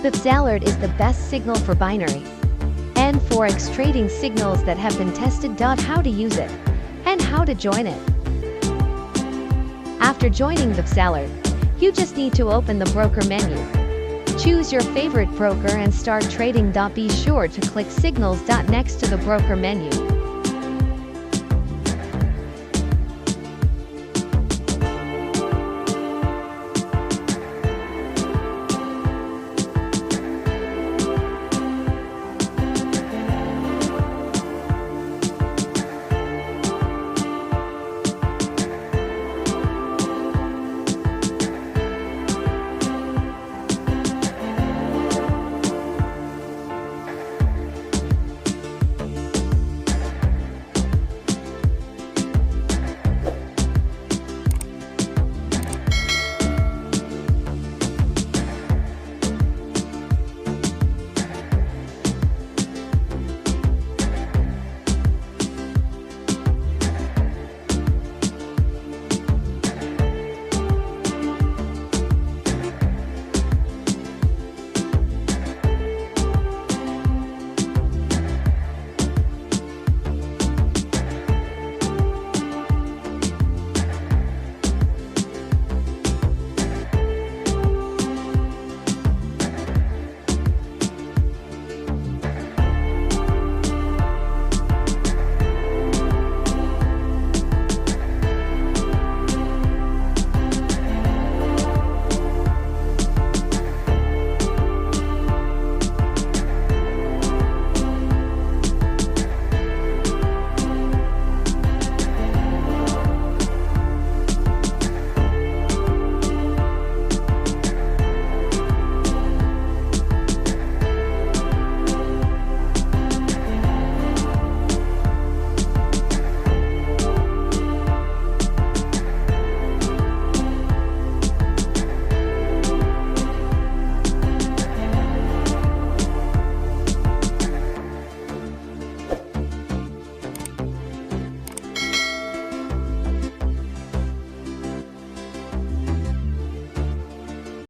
Vfxalert is the best signal for binary and Forex trading signals that have been tested. How to use it and how to join it. After joining Vfxalert, you just need to open the broker menu. Choose your favorite broker and start trading. Be sure to click signals. Next to the broker menu,